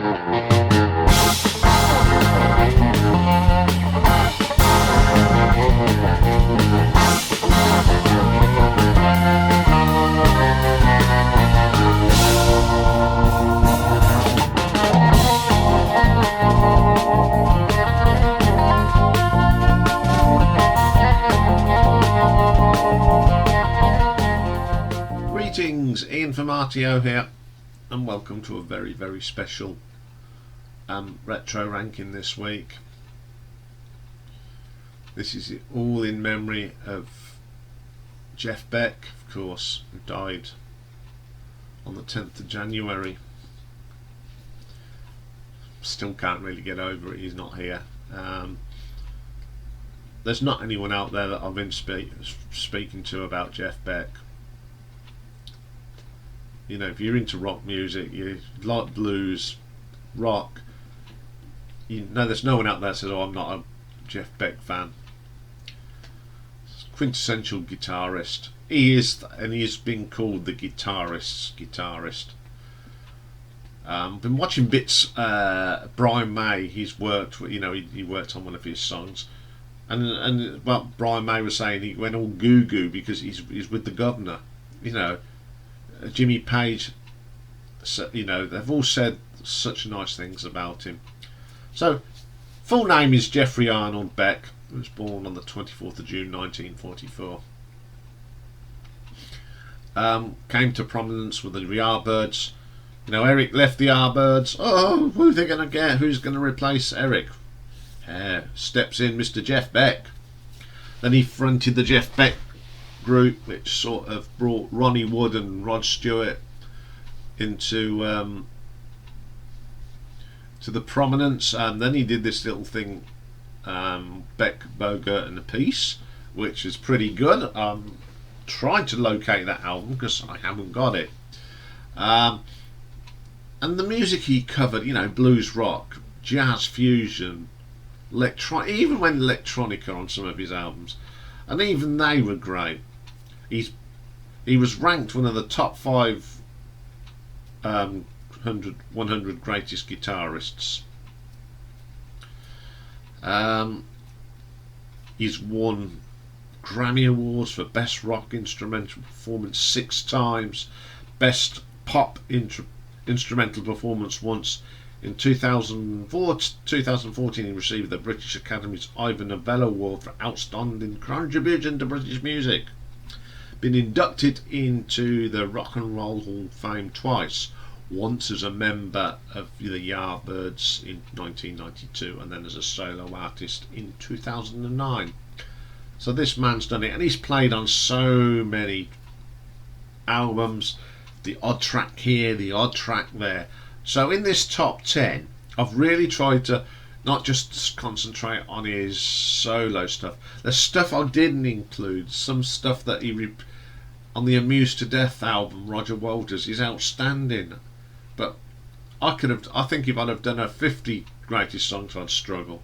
Greetings, Ian from HiHo here, and welcome to a very, very special retro ranking this week. This is all in memory of Jeff Beck, of course, who died on the 10th of January. Still can't really get over it, he's not here. There's not anyone out there that I've been speaking to about Jeff Beck. You know, if you're into rock music, you like blues, rock, you know there's no one out there that says, oh, I'm not a Jeff Beck fan. Quintessential guitarist. He is, and he has been called the guitarist's guitarist. Been watching bits. Brian May, he's worked. You know, he worked on one of his songs, and well, Brian May was saying he went all goo goo because he's with the governor. You know, Jimmy Page. You know, they've all said such nice things about him. So, full name is Jeffrey Arnold Beck. He was born on the 24th of June 1944. Came to prominence with the Yardbirds. You know, Eric left the Yardbirds. Oh, who are they going to get? Who's going to replace Eric? Steps in Mr. Jeff Beck. Then he fronted the Jeff Beck group, which sort of brought Ronnie Wood and Rod Stewart into to the prominence. And then he did this little thing, Beck, Bogert and a Piece, which is pretty good. Tried to locate that album because I haven't got it. And the music he covered, you know, blues rock, jazz fusion, even went electronica on some of his albums, and even they were great. He was ranked one of the top 100 greatest guitarists. He's won Grammy Awards for Best Rock Instrumental Performance 6 times, Best Pop Instrumental Performance once. In 2014 he received the British Academy's Ivor Novello Award for Outstanding Contribution to British Music. Been inducted into the Rock and Roll Hall of Fame twice, once as a member of the Yardbirds in 1992 and then as a solo artist in 2009. So this man's done it, and he's played on so many albums, the odd track here, the odd track there. So in this top 10 I've really tried to not just concentrate on his solo stuff. The stuff I didn't include, some stuff that he on the Amused to Death album, Roger Waters, is outstanding. But I think if I'd have done a 50 greatest songs I'd struggle.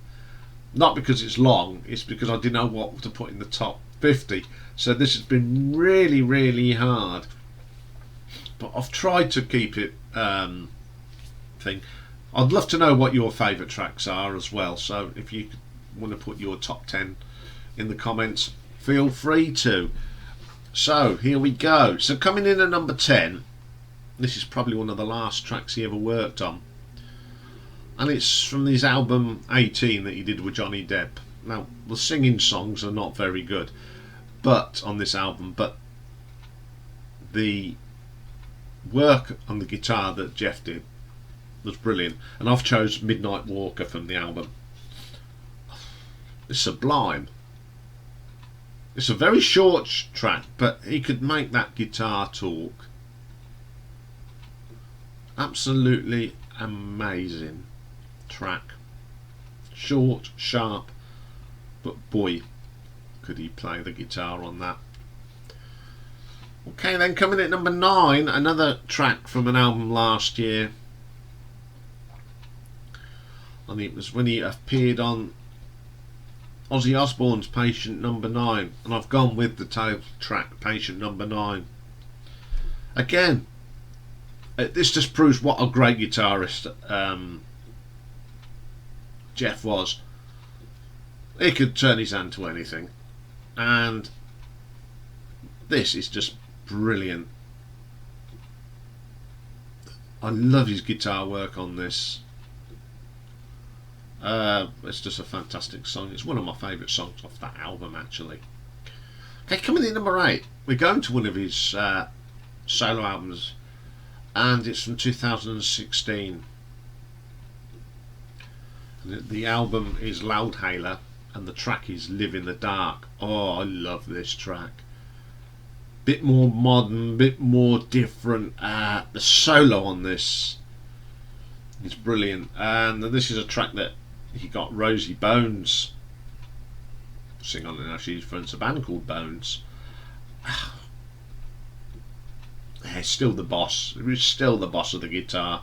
Not because it's long, it's because I didn't know what to put in the top 50. So this has been really, really hard. But I've tried to keep it thing. I'd love to know what your favourite tracks are as well. So if you want to put your top 10 in the comments, feel free to. So here we go. So coming in at number 10, this is probably one of the last tracks he ever worked on, and it's from his album 18 that he did with Johnny Depp. Now the singing songs are not very good but on this album, but the work on the guitar that Jeff did was brilliant, and I've chose Midnight Walker from the album. It's sublime. It's a very short track, but he could make that guitar talk. Absolutely amazing track. Short, sharp, but boy, could he play the guitar on that. Okay, then coming at number 9, another track from an album last year. And it was when he appeared on Ozzy Osbourne's Patient Number 9, and I've gone with the title track Patient Number 9. Again, This just proves what a great guitarist Jeff was. He could turn his hand to anything, and this is just brilliant. I love his guitar work on this. It's just a fantastic song. It's one of my favourite songs off that album, actually. Okay, coming in number 8, we're going to one of his solo albums, and it's from 2016. And the album is Loudhailer, and the track is Live in the Dark. Oh, I love this track. Bit more modern, bit more different. The solo on this is brilliant, and this is a track that he got Rosie Bones sing on it. Now she's from a band called Bones. He's still the boss. He's still the boss of the guitar,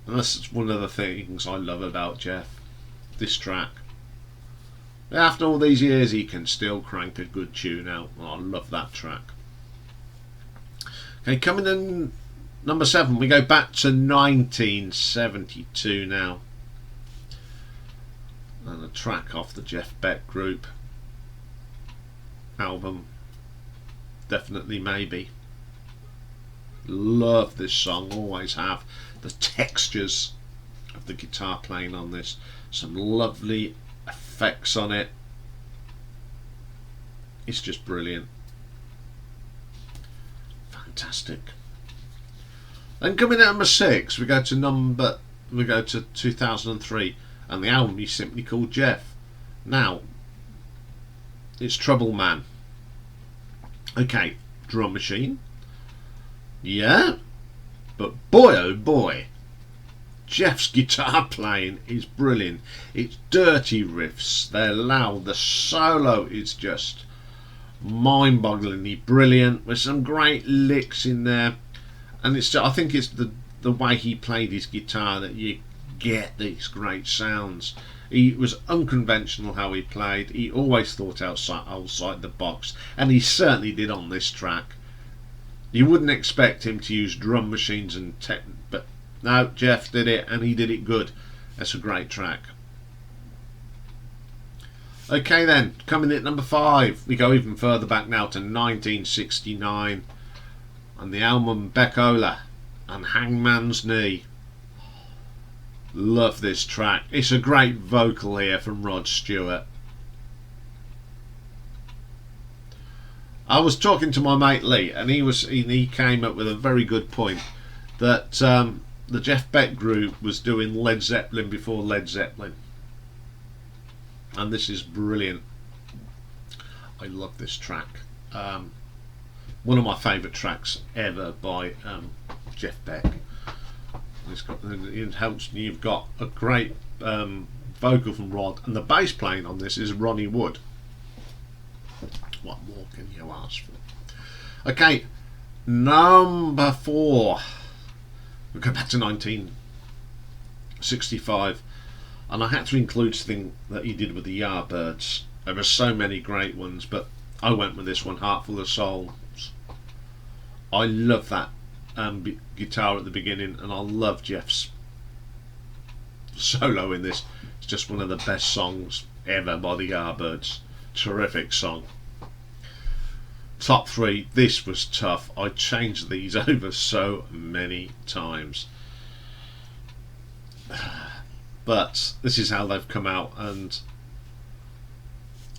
and that's one of the things I love about Jeff. This track, after all these years, he can still crank a good tune out. I love that track. Okay, coming in number 7, we go back to 1972 now, and a track off the Jeff Beck Group album, Definitely Maybe. Love this song, always have. The textures of the guitar playing on this, some lovely effects on it. It's just brilliant. Fantastic. Then coming at number 6, we go to 2003, and the album is simply called Jeff. Now, it's Trouble Man. Okay, drum machine. Yeah, but boy oh boy, Jeff's guitar playing is brilliant. It's dirty riffs, they're loud, the solo is just mind-bogglingly brilliant with some great licks in there, and I think it's the way he played his guitar that you get these great sounds. He was unconventional how he played. He always thought outside the box, and he certainly did on this track. You wouldn't expect him to use drum machines and tech, but no, Jeff did it, and he did it good. That's a great track. Okay then, coming in at number 5, we go even further back now to 1969, and the album Beckola and Hangman's Knee. Love this track. It's a great vocal here from Rod Stewart. I was talking to my mate Lee, and he came up with a very good point that the Jeff Beck Group was doing Led Zeppelin before Led Zeppelin, and this is brilliant. I love this track. One of my favourite tracks ever by Jeff Beck. It helps. You've got a great vocal from Rod, and the bass playing on this is Ronnie Wood. What more can you ask for? Okay, number 4. We go back to 1965, and I had to include something that he did with the Yardbirds. There were so many great ones, but I went with this one, Heart Full of Souls. I love that guitar at the beginning, and I love Jeff's solo in this. It's just one of the best songs ever by the Yardbirds. Terrific song. Top 3, this was tough. I changed these over so many times, but this is how they've come out, and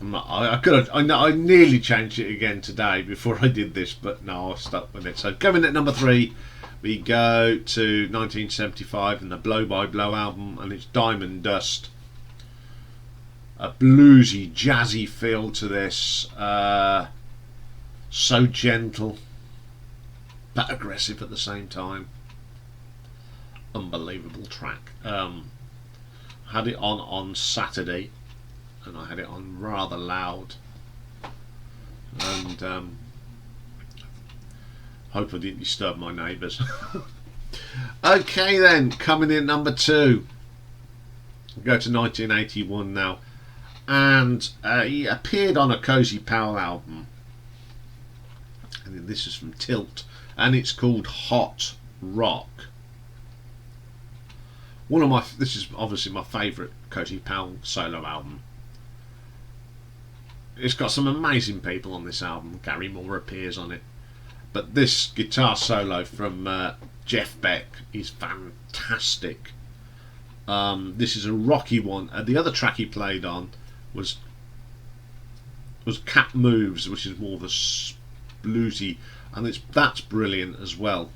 I nearly changed it again today before I did this, but no, I stuck with it. So coming at number 3, we go to 1975 and the Blow by Blow album, and it's Diamond Dust. A bluesy, jazzy feel to this. So gentle, but aggressive at the same time. Unbelievable track. Had it on Saturday, and I had it on rather loud, and hope I didn't disturb my neighbours. Okay then, coming in number 2, we go to 1981 now, and he appeared on a Cozy Powell album, and this is from Tilt, and it's called Hot rock. This is obviously my favourite Cozy Powell solo album. It's got some amazing people on this album. Gary Moore appears on it, but this guitar solo from Jeff Beck is fantastic. This is a rocky one. The other track he played on was Cat Moves, which is more of a bluesy, and that's brilliant as well.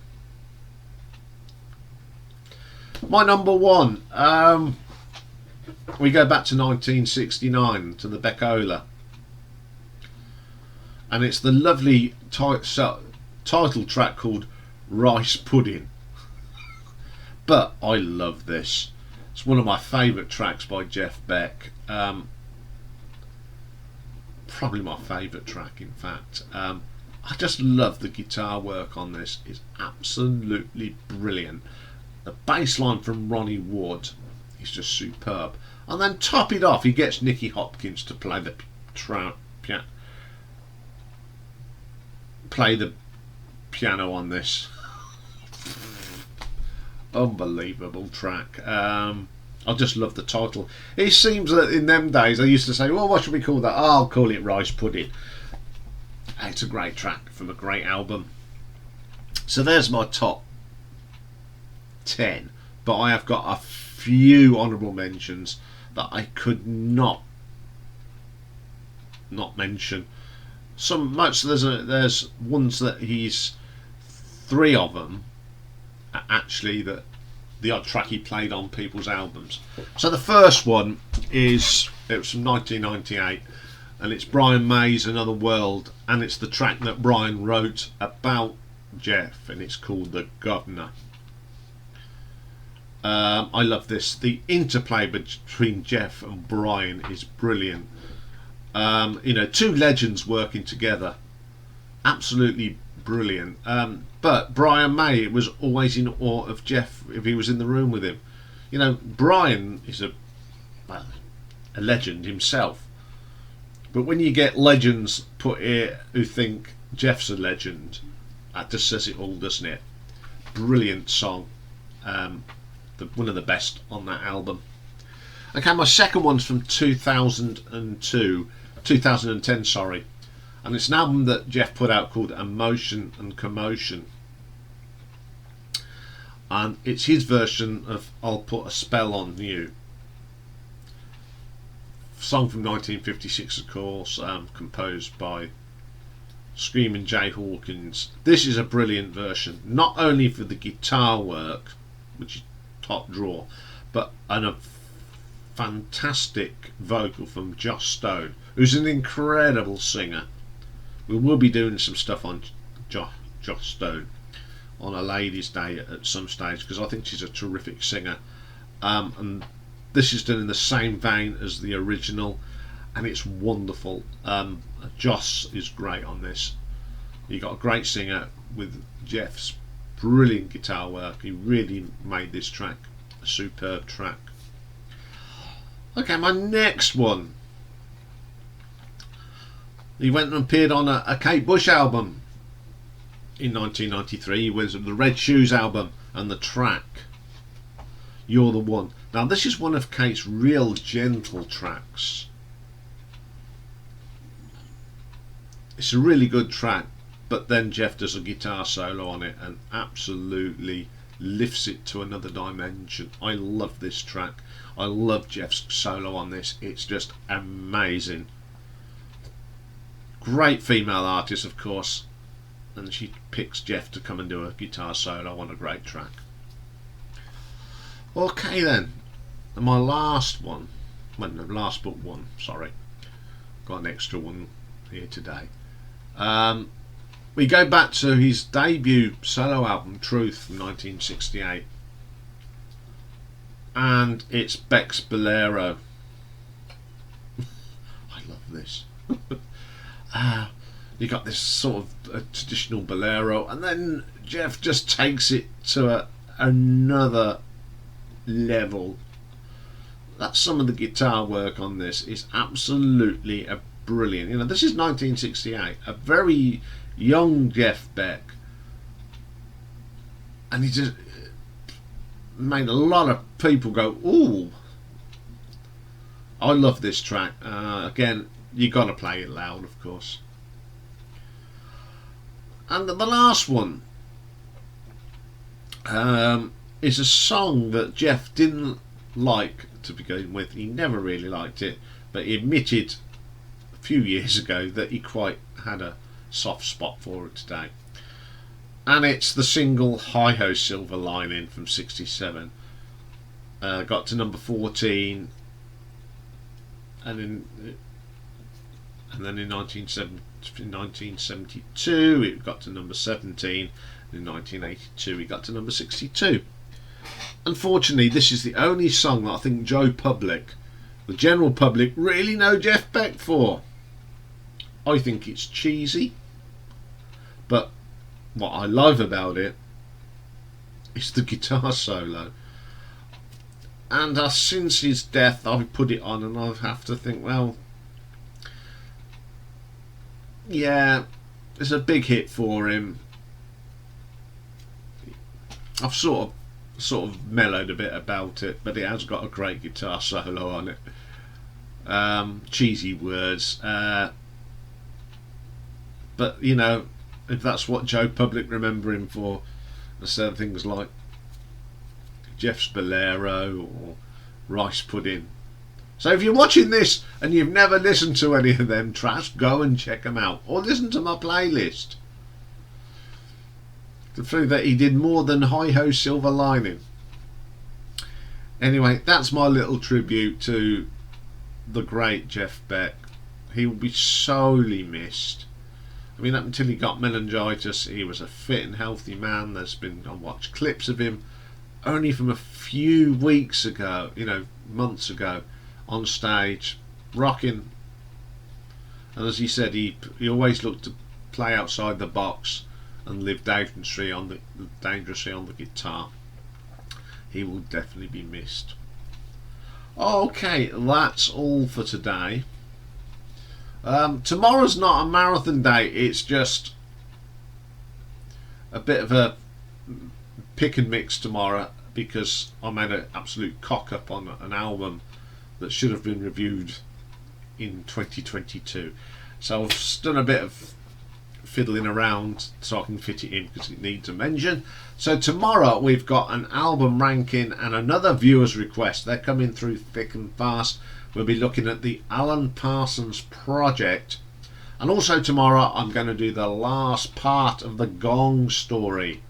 My number one, we go back to 1969 to the Beckola, and it's the lovely title track called Rice Pudding. But I love this. It's one of my favourite tracks by Jeff Beck. Probably my favourite track, in fact. I just love the guitar work on this. It's absolutely brilliant. The bass line from Ronnie Wood is just superb. And then top it off, he gets Nicky Hopkins to play the piano on this. Unbelievable track. I just love the title. It seems that in them days they used to say, well, what should we call that? Oh, I'll call it Rice Pudding. It's a great track from a great album. So there's my top 10, but I have got a few honourable mentions that I could not mention. There's ones that he's, 3 of them are actually the odd track he played on people's albums. So the first one it was from 1998, and it's Brian May's Another World, and it's the track that Brian wrote about Jeff, and it's called The Governor. I love this. The interplay between Jeff and Brian is brilliant. Two legends working together, absolutely brilliant. But Brian May was always in awe of Jeff if he was in the room with him. Brian is a legend himself, but when you get legends put here who think Jeff's a legend, that just says it all, doesn't it? Brilliant song. One of the best on that album. Okay, my second one's from 2010, sorry, and it's an album that Jeff put out called Emotion and Commotion, and it's his version of I'll Put a Spell on You, song from 1956, of course, composed by Screaming Jay Hawkins. This is a brilliant version, not only for the guitar work, which is top drawer, but a fantastic vocal from Joss Stone, who's an incredible singer. We will be doing some stuff on Joss Stone on a ladies' day at some stage, because I think she's a terrific singer, and this is done in the same vein as the original, and it's wonderful. Joss is great on this. You got a great singer with Jeff's brilliant guitar work. He really made this track a superb track. Okay, my next one, he went and appeared on a Kate Bush album in 1993. It was the Red Shoes album, and the track You're the One. Now this is one of Kate's real gentle tracks. It's a really good track, but then Jeff does a guitar solo on it and absolutely lifts it to another dimension. I love this track. I love Jeff's solo on this. It's just amazing. Great female artist, of course, and she picks Jeff to come and do a guitar solo on a great track. Okay then, and my last one, well, no, last but one, sorry, got an extra one here today. We go back to his debut solo album Truth from 1968, and it's Beck's Bolero. I love this. You got this sort of a traditional bolero, and then Jeff just takes it to another level. That's some of the guitar work on this is absolutely brilliant. This is 1968, a very young Jeff Beck, and he just made a lot of people go, ooh. I love this track. Again, you got to play it loud, of course. And the last one is a song that Jeff didn't like to begin with. He never really liked it, but he admitted a few years ago that he quite had a soft spot for it today. And it's the single HiHo Silver Lining from '67. Got to number 14, and then in 1972 it got to number 17. In 1982 it got to number 62. Unfortunately, this is the only song that I think Joe Public, the general public, really know Jeff Beck for. I think it's cheesy, but what I love about it is the guitar solo. And since his death, I've put it on, and I have to think, well, yeah, it's a big hit for him. I've sort of mellowed a bit about it, but it has got a great guitar solo on it. Cheesy words, but you know, if that's what Joe Public remember him for, there's certain things like Jeff's Bolero or Rice Pudding. So if you're watching this and you've never listened to any of them tracks, go and check them out, or listen to my playlist to prove that he did more than HiHo Silver Lining. Anyway, that's my little tribute to the great Jeff Beck. He will be sorely missed. I mean, up until he got meningitis, he was a fit and healthy man. I watched clips of him only from a few weeks ago, months ago, on stage, rocking. And as he said, he always looked to play outside the box and live dangerously on the guitar. He will definitely be missed. Okay, that's all for today. Tomorrow's not a marathon day, it's just a bit of a pick and mix tomorrow, because I made an absolute cock up on an album that should have been reviewed in 2022. So I've done a bit of fiddling around so I can fit it in, because it needs a mention. So tomorrow we've got an album ranking and another viewer's request. They're coming through thick and fast. We'll be looking at the Alan Parsons Project, and also tomorrow I'm going to do the last part of the Gong story.